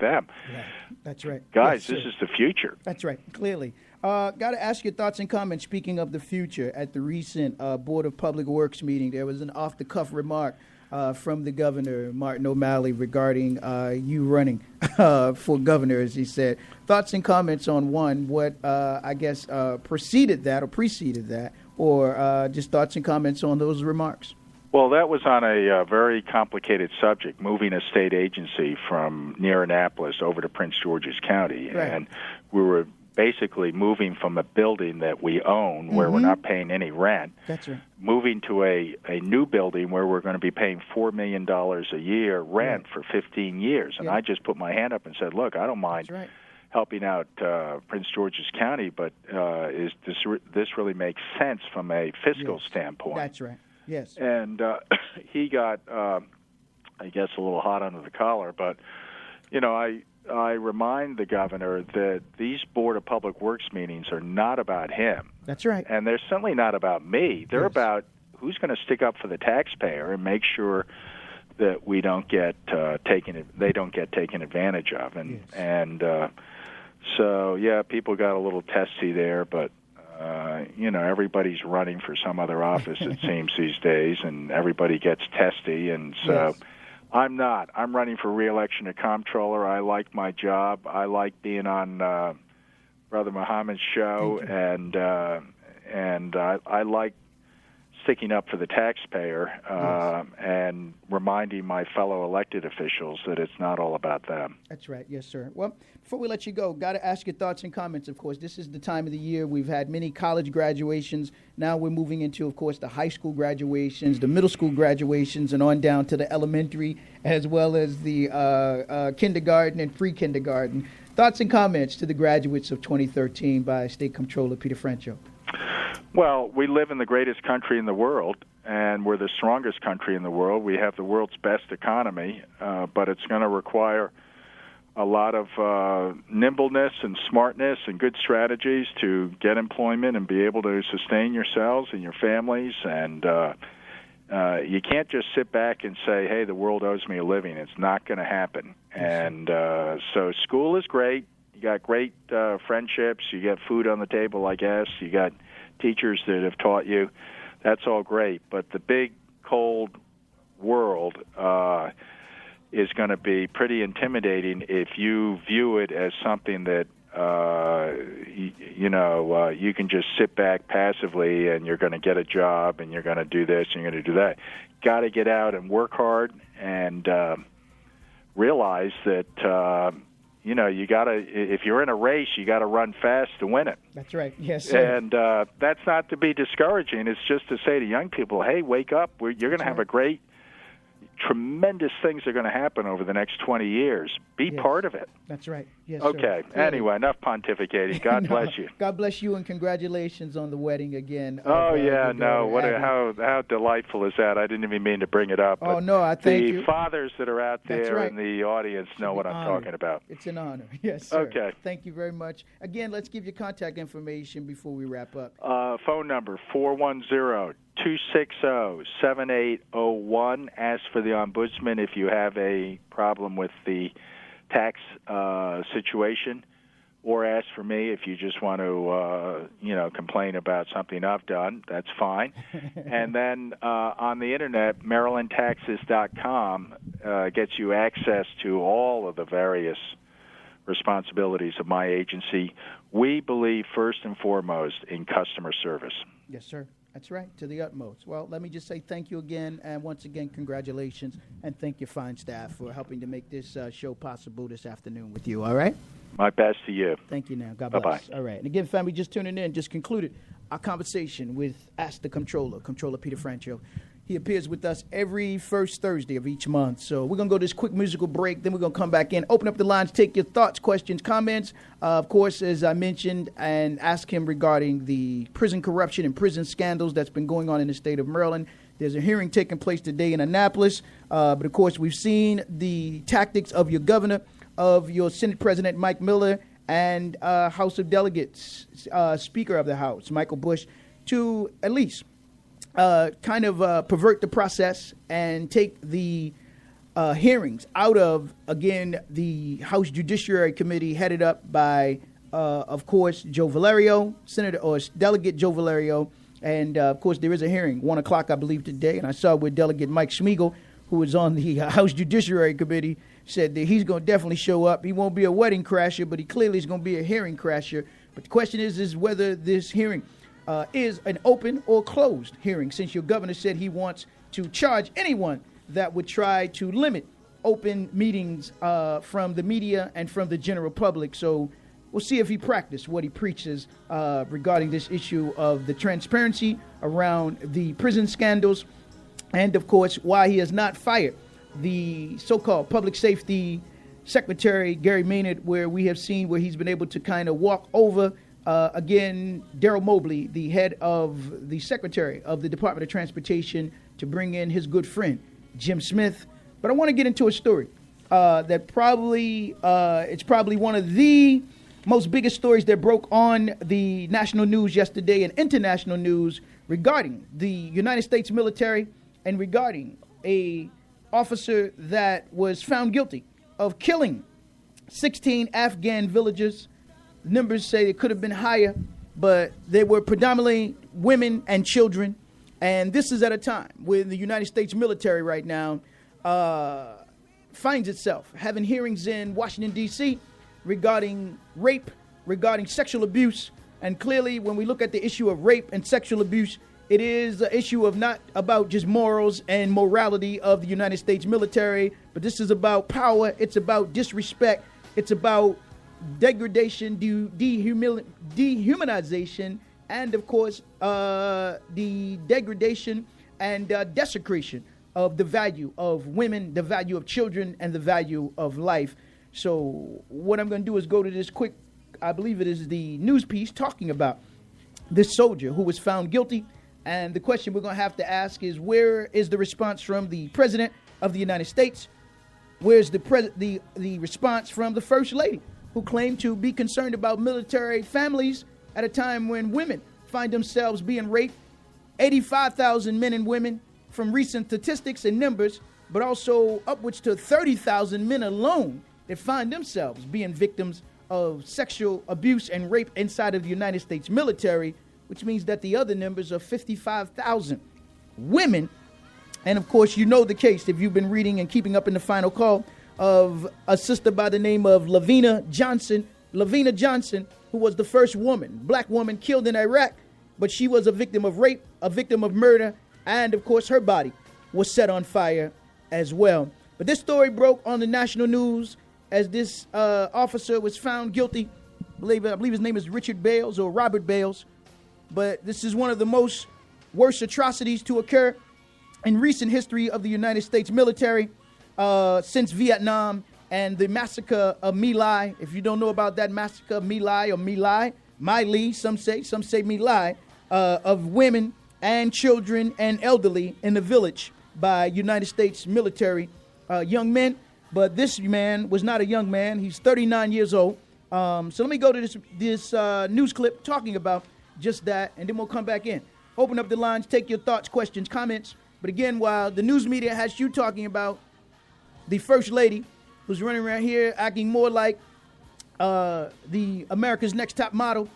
them. Right. That's right. Guys, Yes, this sir. is the future. That's right, clearly. Got to ask your thoughts and comments. Speaking of the future, at the recent Board of Public Works meeting, there was an off-the-cuff remark from the governor, Martin O'Malley, regarding you running for governor, as he said. Thoughts and comments on, one, what preceded that, or just thoughts and comments on those remarks? Well, that was on a very complicated subject, moving a state agency from near Annapolis over to Prince George's County. Right. And we were basically moving from a building that we own where we're not paying any rent. That's right. Moving to a new building where we're going to be paying $4 million a year rent for 15 years. And I just put my hand up and said, look, I don't mind helping out Prince George's County, but this really makes sense from a fiscal standpoint. That's right. Yes. And he got, I guess, a little hot under the collar. But, I remind the governor that these Board of Public Works meetings are not about him. That's right. And they're certainly not about me. They're about who's going to stick up for the taxpayer and make sure that we don't get they don't get taken advantage of. And so people got a little testy there, but everybody's running for some other office, it seems, these days, and everybody gets testy. And so I'm not. I'm running for re-election as comptroller. I like my job. I like being on Brother Muhammad's show, and I like sticking up for the taxpayer and reminding my fellow elected officials that it's not all about them. That's right. Yes, sir. Well, before we let you go, got to ask your thoughts and comments, of course. This is the time of the year. We've had many college graduations. Now we're moving into, of course, the high school graduations, the middle school graduations, and on down to the elementary, as well as the kindergarten and pre-kindergarten. Thoughts and comments to the graduates of 2013 by State Comptroller Peter Francio. Well, we live in the greatest country in the world, and we're the strongest country in the world. We have the world's best economy, but it's going to require a lot of nimbleness and smartness and good strategies to get employment and be able to sustain yourselves and your families. And you can't just sit back and say, hey, the world owes me a living. It's not going to happen. And so school is great. You got great friendships. You get food on the table, I guess. You got teachers that have taught you. That's all great. But the big, cold world is going to be pretty intimidating if you view it as something that, you can just sit back passively and you're going to get a job and you're going to do this and you're going to do that. Got to get out and work hard and realize that, you got to, if you're in a race, you got to run fast to win it. That's right. Yes, sir. And that's not to be discouraging. It's just to say to young people, hey, wake up. You're going to have a great, tremendous things are going to happen over the next 20 years. Be part of it. That's right. Yes, okay. Sir. Anyway, enough pontificating. God bless you. God bless you, and congratulations on the wedding again. How delightful is that? I didn't even mean to bring it up. Oh, no, I thank you. The fathers that are out there in the audience know what I'm talking about. It's an honor. Yes, sir. Okay. Thank you very much. Again, let's give you contact information before we wrap up. Phone number 410-260-7801. Ask for the ombudsman if you have a problem with the tax situation, or ask for me if you just want to, complain about something I've done. That's fine. And then on the Internet, MarylandTaxes.com gets you access to all of the various responsibilities of my agency. We believe first and foremost in customer service. Yes, sir. That's right, to the utmost. Well, let me just say thank you again, and once again, congratulations, and thank your fine staff for helping to make this show possible this afternoon with you, all right? My best to you. Thank you now. God bless. Bye-bye. All right. And again, family, just tuning in, just concluded our conversation with Ask the Comptroller, Comptroller Peter Francio. He appears with us every first Thursday of each month. So we're going to go to this quick musical break. Then we're going to come back in, open up the lines, take your thoughts, questions, comments. Of course, as I mentioned, and ask him regarding the prison corruption and prison scandals that's been going on in the state of Maryland. There's a hearing taking place today in Annapolis. But, of course, we've seen the tactics of your governor, of your Senate President Mike Miller, and House of Delegates Speaker of the House, Michael Bush, to at least pervert the process and take the hearings out of, again, the House Judiciary Committee headed up by, of course, Joe Valerio, Senator or Delegate Joe Valerio. And, of course, there is a hearing, 1 o'clock, I believe, today. And I saw where Delegate Mike Schmiegel, who is on the House Judiciary Committee, said that he's going to definitely show up. He won't be a wedding crasher, but he clearly is going to be a hearing crasher. But the question is whether this hearing is an open or closed hearing, since your governor said he wants to charge anyone that would try to limit open meetings from the media and from the general public. So we'll see if he practiced what he preaches regarding this issue of the transparency around the prison scandals, and, of course, why he has not fired the so-called public safety secretary, Gary Maynard, where we have seen where he's been able to kind of walk over, again, Darrell Mobley, the head of the secretary of the Department of Transportation, to bring in his good friend, Jim Smith. But I want to get into a story that probably, it's probably one of the most biggest stories that broke on the national news yesterday and international news regarding the United States military and regarding a officer that was found guilty of killing 16 Afghan villagers. Numbers say it could have been higher, but they were predominantly women and children. And this is at a time when the United States military right now finds itself having hearings in Washington, D.C. regarding rape, regarding sexual abuse. And clearly, when we look at the issue of rape and sexual abuse, it is an issue of not about just morals and morality of the United States military, but this is about power. It's about disrespect. It's about degradation, dehumanization, and, of course, the degradation and desecration of the value of women, the value of children, and the value of life. So what I'm going to do is go to this quick, I believe it is the news piece talking about this soldier who was found guilty. And the question we're going to have to ask is, where is the response from the President of the United States? Where's the response from the First Lady, who claimed to be concerned about military families at a time when women find themselves being raped? 85,000 men and women from recent statistics and numbers, but also upwards to 30,000 men alone that find themselves being victims of sexual abuse and rape inside of the United States military, which means that the other numbers are 55,000 women. And, of course, you know the case, if you've been reading and keeping up in the final call, of a sister by the name of Lavina Johnson, who was the first black woman killed in Iraq, but she was a victim of rape, a victim of murder, and, of course, her body was set on fire as well. But this story broke on the national news as this officer was found guilty. I believe his name is Richard Bales or Robert Bales. But this is one of the most worst atrocities to occur in recent history of the United States military since Vietnam and the massacre of My Lai. If you don't know about that massacre of My Lai or My Lai, some say My Lai, of women and children and elderly in the village by United States military young men. But this man was not a young man. He's 39 years old. So let me go to this news clip talking about just that, and then we'll come back in. Open up the lines, take your thoughts, questions, comments. But again, while the news media has you talking about the First Lady, who's running around here acting more like the America's Next Top Model,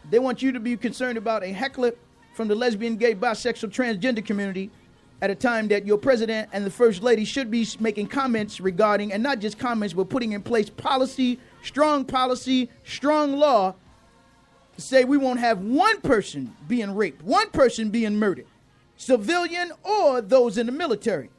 they want you to be concerned about a heckler from the lesbian, gay, bisexual, transgender community at a time that your president and the First Lady should be making comments regarding, and not just comments, but putting in place policy, strong law, to say we won't have one person being raped, one person being murdered, civilian or those in the military.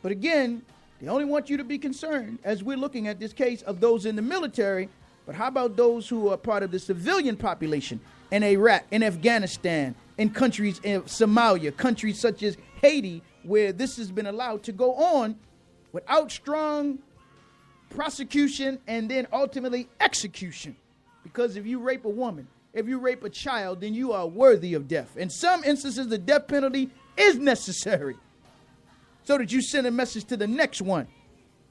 But again, they only want you to be concerned, as we're looking at this case, of those in the military. But how about those who are part of the civilian population in Iraq, in Afghanistan, in countries in Somalia, countries such as Haiti, where this has been allowed to go on without strong prosecution and then ultimately execution? Because if you rape a woman, if you rape a child, then you are worthy of death. In some instances, the death penalty is necessary so that you send a message to the next one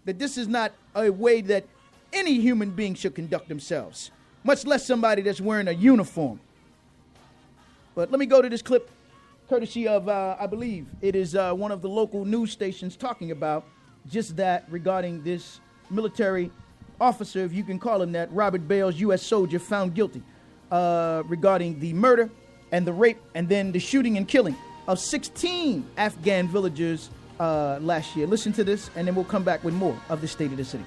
that this is not a way that any human being should conduct themselves, much less somebody that's wearing a uniform. But let me go to this clip courtesy of, I believe, it is one of the local news stations talking about just that regarding this military officer, if you can call him that, Robert Bales, U.S. soldier, found guilty regarding the murder and the rape and then the shooting and killing of 16 Afghan villagers last year. Listen to this, and then we'll come back with more of the State of the City.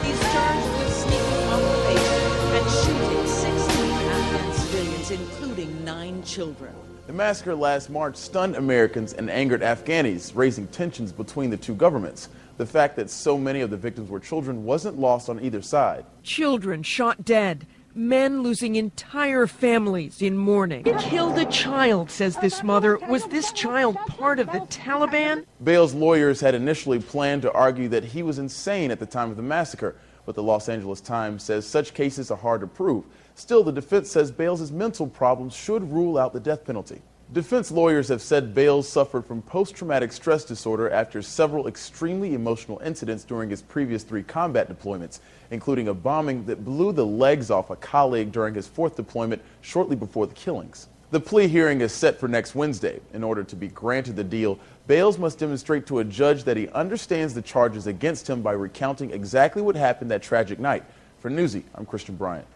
He's charged with sneaking on the base and shooting 16 Afghan civilians, including 9 children. The massacre last March stunned Americans and angered Afghanis, raising tensions between the two governments. The fact that so many of the victims were children wasn't lost on either side. Children shot dead. Men losing entire families in mourning. Killed a child, says this mother. Was this child part of the Taliban? Bales' lawyers had initially planned to argue that he was insane at the time of the massacre, but the Los Angeles Times says such cases are hard to prove. Still, the defense says Bales' mental problems should rule out the death penalty. Defense lawyers have said Bales suffered from post-traumatic stress disorder after several extremely emotional incidents during his previous 3 combat deployments, including a bombing that blew the legs off a colleague during his 4th deployment shortly before the killings. The plea hearing is set for next Wednesday. In order to be granted the deal, Bales must demonstrate to a judge that he understands the charges against him by recounting exactly what happened that tragic night. For Newsy, I'm Christian Bryant.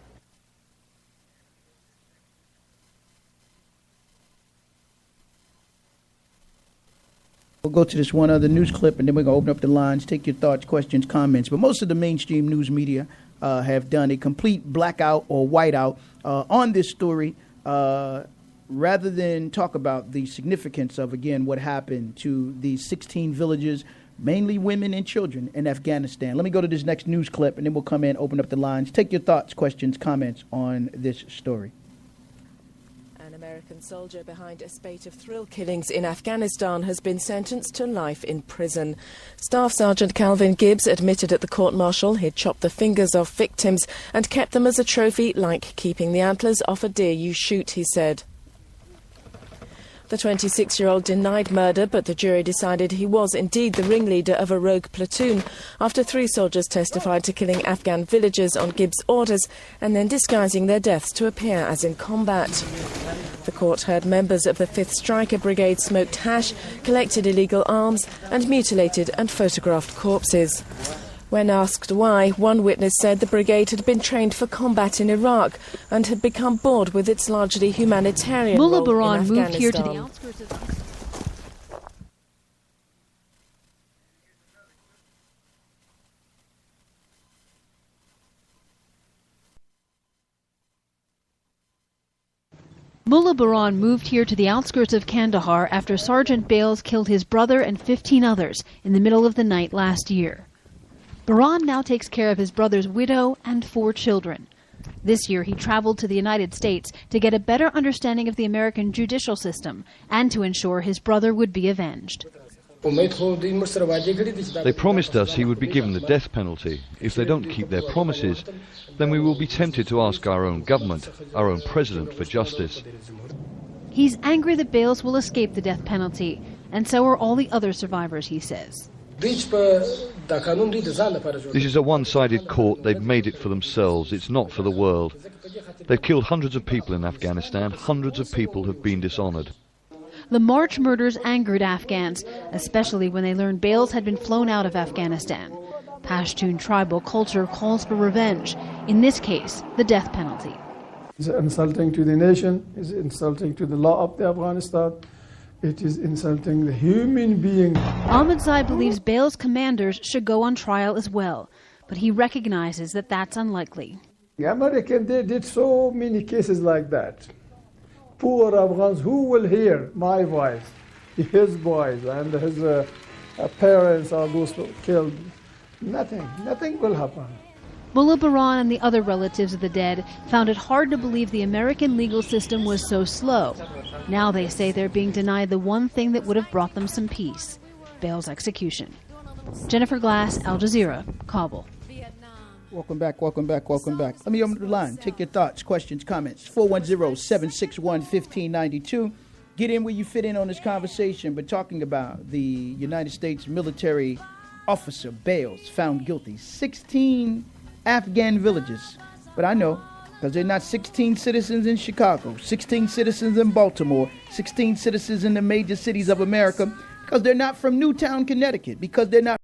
We'll go to this one other news clip, and then we're going to open up the lines, take your thoughts, questions, comments. But most of the mainstream news media have done a complete blackout or whiteout on this story rather than talk about the significance of, again, what happened to these 16 villages, mainly women and children in Afghanistan. Let me go to this next news clip, and then we'll come in, open up the lines, take your thoughts, questions, comments on this story. American soldier behind a spate of thrill killings in Afghanistan has been sentenced to life in prison. Staff Sergeant Calvin Gibbs admitted at the court-martial he'd chopped the fingers off victims and kept them as a trophy, like keeping the antlers off a deer you shoot, he said. The 26-year-old denied murder, but the jury decided he was indeed the ringleader of a rogue platoon after 3 soldiers testified to killing Afghan villagers on Gibbs' orders and then disguising their deaths to appear as in combat. The court heard members of the 5th Striker Brigade smoked hash, collected illegal arms and mutilated and photographed corpses. When asked why, one witness said the brigade had been trained for combat in Iraq and had become bored with its largely humanitarian role in Afghanistan. Moved here to the outskirts of... Mullah Baran moved here to the outskirts of Kandahar after Sergeant Bales killed his brother and 15 others in the middle of the night last year. Baran now takes care of his brother's widow and 4 children. This year he traveled to the United States to get a better understanding of the American judicial system and to ensure his brother would be avenged. They promised us he would be given the death penalty. If they don't keep their promises, then we will be tempted to ask our own government, our own president, for justice. He's angry that Bales will escape the death penalty, and so are all the other survivors, he says. This is a one-sided court. They've made it for themselves. It's not for the world. They've killed hundreds of people in Afghanistan. Hundreds of people have been dishonored. The March murders angered Afghans, especially when they learned Bales had been flown out of Afghanistan. Pashtun tribal culture calls for revenge, in this case, the death penalty. It's insulting to the nation, it's insulting to the law of Afghanistan, it is insulting the human being. Ahmadzai believes Bales' commanders should go on trial as well, but he recognizes that that's unlikely. The Americans did so many cases like that. Poor Afghans, who will hear my voice, his boys and his parents are those killed? Nothing will happen. Mullah Baran and the other relatives of the dead found it hard to believe the American legal system was so slow. Now they say they're being denied the one thing that would have brought them some peace, Bales' execution. Jennifer Glass, Al Jazeera, Kabul. Welcome back. Let me open the line. Take your thoughts, questions, comments. 410-761-1592. Get in where you fit in on this conversation. We're talking about the United States military officer, Bales, found guilty. 16 Afghan villages. But I know because they're not 16 citizens in Chicago, 16 citizens in Baltimore, 16 citizens in the major cities of America, because they're not from Newtown, Connecticut, because they're not